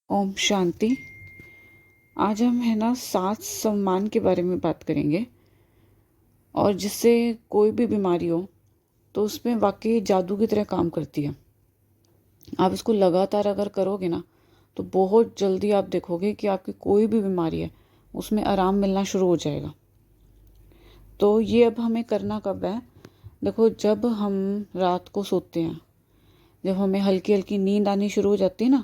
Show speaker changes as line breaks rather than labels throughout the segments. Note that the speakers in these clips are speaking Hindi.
ओम शांति। आज हम है ना सात सम्मान के बारे में बात करेंगे। और जिससे कोई भी बीमारी हो तो उसमें वाकई जादू की तरह काम करती है। आप इसको लगातार अगर करोगे ना तो बहुत जल्दी आप देखोगे कि आपकी कोई भी बीमारी है उसमें आराम मिलना शुरू हो जाएगा। तो ये अब हमें करना कब है? देखो, जब हम रात को सोते हैं, जब हमें हल्की हल्की नींद आनी शुरू हो जाती है ना,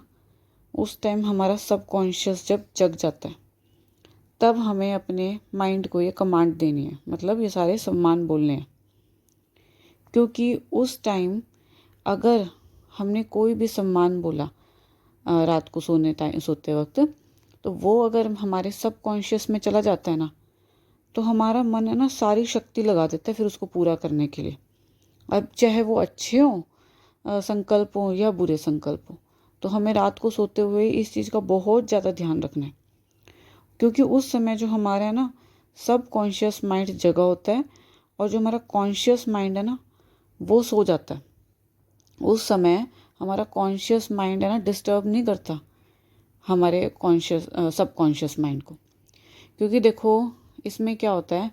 उस टाइम हमारा सबकॉन्शियस जब जग जाता है, तब हमें अपने माइंड को ये कमांड देनी है, मतलब ये सारे सम्मान बोलने हैं। क्योंकि उस टाइम अगर हमने कोई भी सम्मान बोला रात को सोते वक्त, तो वो अगर हमारे सबकॉन्शियस में चला जाता है ना, तो हमारा मन है ना सारी शक्ति लगा देता है फिर उसको पूरा करने के लिए। अब चाहे वो अच्छे हों संकल्प हों या बुरे संकल्प हों, तो हमें रात को सोते हुए इस चीज़ का बहुत ज़्यादा ध्यान रखना है। क्योंकि उस समय जो हमारा है ना सब कॉन्शियस माइंड जगा होता है, और जो हमारा कॉन्शियस माइंड है ना वो सो जाता है। उस समय हमारा कॉन्शियस माइंड है ना डिस्टर्ब नहीं करता हमारे सब कॉन्शियस माइंड को। क्योंकि देखो, इसमें क्या होता है,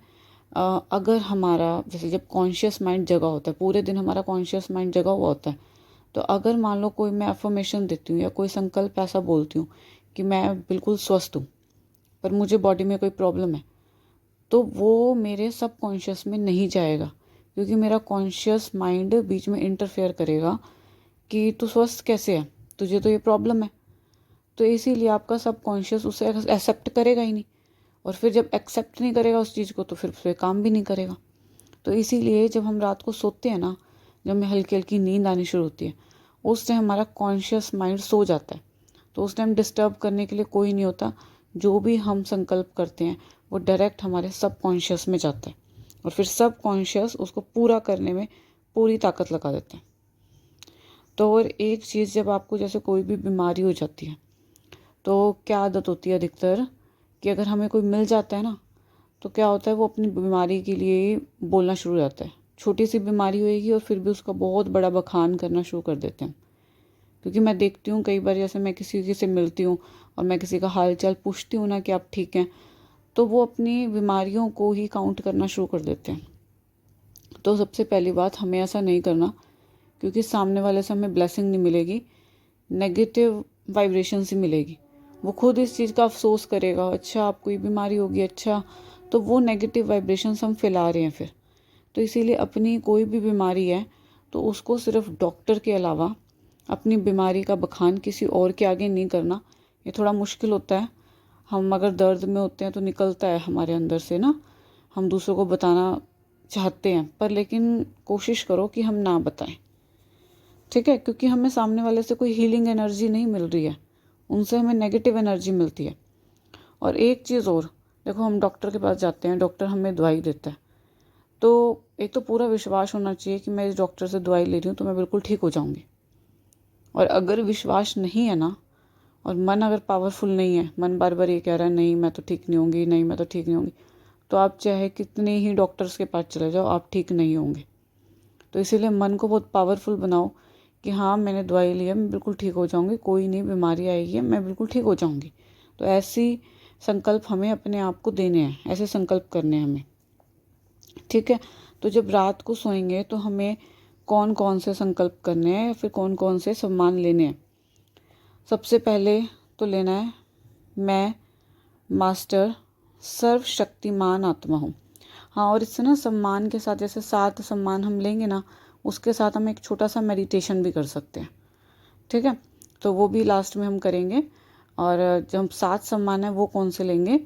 अगर हमारा जैसे जब कॉन्शियस माइंड जगा होता है, पूरे दिन हमारा कॉन्शियस माइंड जगा हुआ होता है, तो अगर मान लो कोई मैं अफर्मेशन देती हूँ या कोई संकल्प ऐसा बोलती हूँ कि मैं बिल्कुल स्वस्थ हूँ, पर मुझे बॉडी में कोई प्रॉब्लम है, तो वो मेरे सब कॉन्शियस में नहीं जाएगा। क्योंकि मेरा कॉन्शियस माइंड बीच में इंटरफेयर करेगा कि तू स्वस्थ कैसे है, तुझे तो ये प्रॉब्लम है। तो इसीलिए आपका सब कॉन्शियस उसे एक्सेप्ट करेगा ही नहीं, और फिर जब एक्सेप्ट नहीं करेगा उस चीज़ को तो फिर उस पर काम भी नहीं करेगा। तो इसीलिए जब हम रात को सोते हैं ना, जब हमें हल्की हल्की नींद आनी शुरू होती है, उस टाइम हमारा कॉन्शियस माइंड सो जाता है। तो उस टाइम डिस्टर्ब करने के लिए कोई नहीं होता। जो भी हम संकल्प करते हैं वो डायरेक्ट हमारे सब कॉन्शियस में जाता है, और फिर सब कॉन्शियस उसको पूरा करने में पूरी ताकत लगा देता है। तो और एक चीज़, जब आपको जैसे कोई भी बीमारी हो जाती है, तो क्या आदत होती है अधिकतर कि अगर हमें कोई मिल जाता है ना, तो क्या होता है, वो अपनी बीमारी के लिए बोलना शुरू हो जाता है। छोटी सी बीमारी होएगी और फिर भी उसका बहुत बड़ा बखान करना शुरू कर देते हैं। क्योंकि मैं देखती हूँ कई बार, जैसे मैं किसी से मिलती हूँ और मैं किसी का हाल चाल पूछती हूँ ना कि आप ठीक हैं, तो वो अपनी बीमारियों को ही काउंट करना शुरू कर देते हैं। तो सबसे पहली बात, हमें ऐसा नहीं करना, क्योंकि सामने वाले से हमें ब्लेसिंग नहीं मिलेगी, नेगेटिव वाइब्रेशन ही मिलेगी। वो खुद इस चीज़ का अफसोस करेगा, अच्छा आपको ये बीमारी होगी, अच्छा, तो वो नेगेटिव वाइब्रेशंस हम फैला रहे हैं फिर। तो इसीलिए अपनी कोई भी बीमारी है तो उसको सिर्फ डॉक्टर के अलावा अपनी बीमारी का बखान किसी और के आगे नहीं करना। ये थोड़ा मुश्किल होता है। हम अगर दर्द में होते हैं तो निकलता है हमारे अंदर से ना, हम दूसरों को बताना चाहते हैं, पर लेकिन कोशिश करो कि हम ना बताएं, ठीक है? क्योंकि हमें सामने वाले से कोई हीलिंग एनर्जी नहीं मिल रही है, उनसे हमें नेगेटिव एनर्जी मिलती है। और एक चीज़ और, देखो, हम डॉक्टर के पास जाते हैं, डॉक्टर हमें दवाई देता है, तो एक तो पूरा विश्वास होना चाहिए कि मैं इस डॉक्टर से दवाई ले रही हूँ तो मैं बिल्कुल ठीक हो जाऊँगी। और अगर विश्वास नहीं है ना, और मन अगर पावरफुल नहीं है, मन बार बार ये कह रहा है नहीं मैं तो ठीक नहीं होंगी, नहीं मैं तो ठीक नहीं होंगी, तो आप चाहे कितने ही डॉक्टर्स के पास चले जाओ, आप ठीक नहीं होंगे। तो इसीलिए मन को बहुत पावरफुल बनाओ कि हाँ, मैंने दवाई ली है, मैं बिल्कुल ठीक हो जाऊँगी, कोई नहीं बीमारी आएगी है, मैं बिल्कुल ठीक हो जाऊँगी। तो ऐसी संकल्प हमें अपने आप को देने हैं, ऐसे संकल्प करने हैं हमें, ठीक है? तो जब रात को सोएंगे तो हमें कौन कौन से संकल्प करने हैं या फिर कौन कौन से सम्मान लेने हैं? सबसे पहले तो लेना है, मैं मास्टर सर्वशक्तिमान आत्मा हूँ। हाँ, और इससे ना सम्मान के साथ, जैसे 7 सम्मान हम लेंगे ना, उसके साथ हम एक छोटा सा मेडिटेशन भी कर सकते हैं, ठीक है? तो वो भी लास्ट में हम करेंगे। और जो हम 7 सम्मान है वो कौन से लेंगे?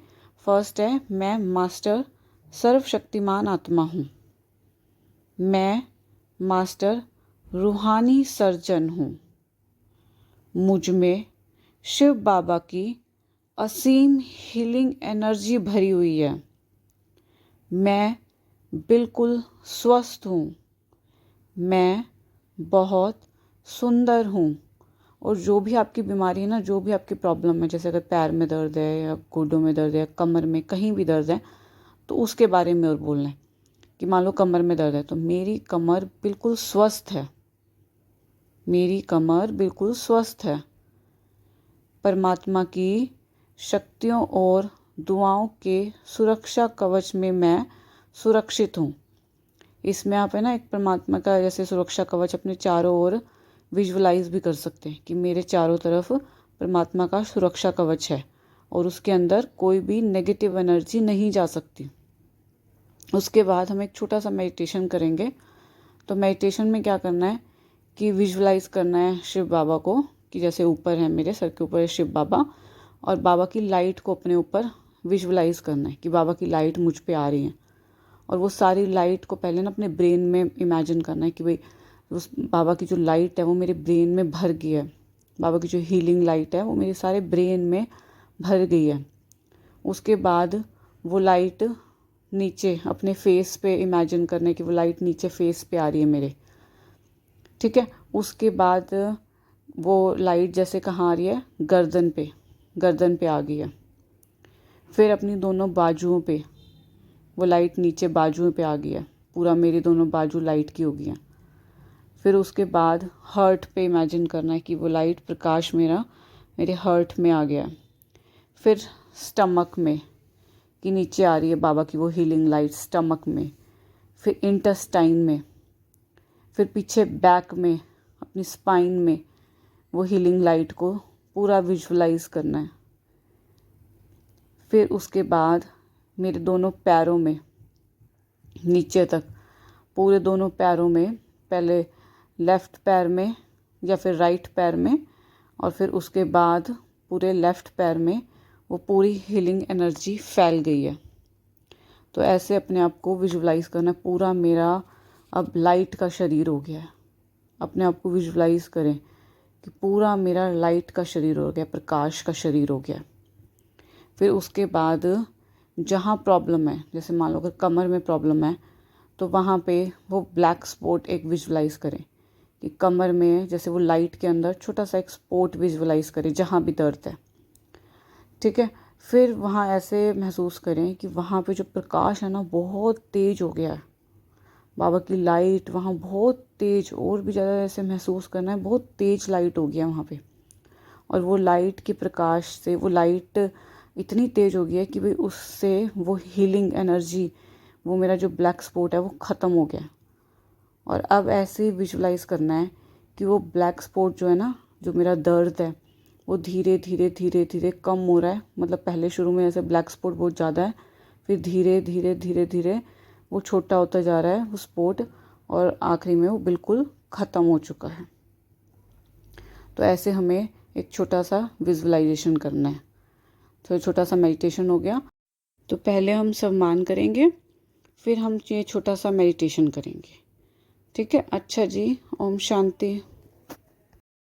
फर्स्ट है, मैं मास्टर सर्वशक्तिमान आत्मा हूँ। मैं मास्टर रूहानी सर्जन हूँ। मुझ में शिव बाबा की असीम हीलिंग एनर्जी भरी हुई है। मैं बिल्कुल स्वस्थ हूँ। मैं बहुत सुंदर हूँ। और जो भी आपकी बीमारी है ना, जो भी आपकी प्रॉब्लम है, जैसे अगर पैर में दर्द है या घुटनों में दर्द है, कमर में कहीं भी दर्द है, तो उसके बारे में और बोलना है कि मान लो कमर में दर्द है, तो मेरी कमर बिल्कुल स्वस्थ है। मेरी कमर बिल्कुल स्वस्थ है। परमात्मा की शक्तियों और दुआओं के सुरक्षा कवच में मैं सुरक्षित हूँ। इसमें आप है ना एक परमात्मा का जैसे सुरक्षा कवच अपने चारों ओर विजुअलाइज भी कर सकते हैं कि मेरे चारों तरफ परमात्मा का सुरक्षा कवच है और उसके अंदर कोई भी नेगेटिव एनर्जी नहीं जा सकती। उसके बाद हम एक छोटा सा मेडिटेशन करेंगे। तो मेडिटेशन में क्या करना है कि विजुअलाइज करना है शिव बाबा को, कि जैसे ऊपर है, मेरे सर के ऊपर है शिव बाबा, और बाबा की लाइट को अपने ऊपर विजुअलाइज करना है कि बाबा की लाइट मुझ पे आ रही है। और वो सारी लाइट को पहले ना अपने ब्रेन में इमेजिन करना है कि भाई उस बाबा की जो लाइट है वो मेरे ब्रेन में भर गई है। बाबा की जो हीलिंग लाइट है वो मेरे सारे ब्रेन में भर गई है। उसके बाद वो लाइट नीचे अपने फेस पे इमेजिन करने की वो लाइट नीचे फेस पे आ रही है मेरे, ठीक है। उसके बाद वो लाइट जैसे कहाँ आ रही है, गर्दन पे आ गई है। फिर अपनी दोनों बाजुओं पे वो लाइट नीचे बाजुओं पे आ गई है, पूरा मेरी दोनों बाजू लाइट की हो गई है। फिर उसके बाद हर्ट पे इमेजिन करना है कि वो लाइट प्रकाश मेरे हर्ट में आ गया है। फिर स्टमक में कि नीचे आ रही है बाबा की वो हीलिंग लाइट स्टमक में। फिर इंटेस्टाइन में, फिर पीछे बैक में अपनी स्पाइन में वो हीलिंग लाइट को पूरा विजुअलाइज करना है। फिर उसके बाद मेरे दोनों पैरों में नीचे तक, पूरे दोनों पैरों में, पहले लेफ़्ट पैर में या फिर राइट पैर में, और फिर उसके बाद पूरे लेफ़्ट पैर में वो पूरी हीलिंग एनर्जी फैल गई है। तो ऐसे अपने आप को विजुअलाइज करना, पूरा मेरा अब लाइट का शरीर हो गया है। अपने आप को विजुअलाइज करें कि पूरा मेरा लाइट का शरीर हो गया, प्रकाश का शरीर हो गया। फिर उसके बाद जहाँ प्रॉब्लम है, जैसे मान लो अगर कमर में प्रॉब्लम है तो वहाँ पे वो ब्लैक स्पॉट एक विजुअलाइज करें कि कमर में जैसे वो लाइट के अंदर छोटा सा एक स्पॉट विजुअलाइज करें जहाँ भी दर्द है, ठीक है। फिर वहाँ ऐसे महसूस करें कि वहाँ पे जो प्रकाश है ना बहुत तेज हो गया है, बाबा की लाइट वहाँ बहुत तेज, और भी ज़्यादा ऐसे महसूस करना है बहुत तेज लाइट हो गया वहाँ पे। और वो लाइट के प्रकाश से वो लाइट इतनी तेज हो गई है कि भाई उससे वो हीलिंग एनर्जी, वो मेरा जो ब्लैक स्पॉट है वो ख़त्म हो गया। और अब ऐसे विजुअलाइज करना है कि वो ब्लैक स्पॉट जो है ना, जो मेरा दर्द है वो धीरे धीरे धीरे धीरे कम हो रहा है। मतलब पहले शुरू में ऐसे ब्लैक स्पॉट बहुत ज़्यादा है, फिर धीरे धीरे धीरे धीरे वो छोटा होता जा रहा है वो स्पॉट, और आखिरी में वो बिल्कुल ख़त्म हो चुका है। तो ऐसे हमें एक छोटा सा विजुअलाइजेशन करना है। तो छोटा सा मेडिटेशन हो गया। तो पहले हम सम्मान करेंगे, फिर हम ये छोटा सा मेडिटेशन करेंगे, ठीक है। अच्छा जी, ओम शांति।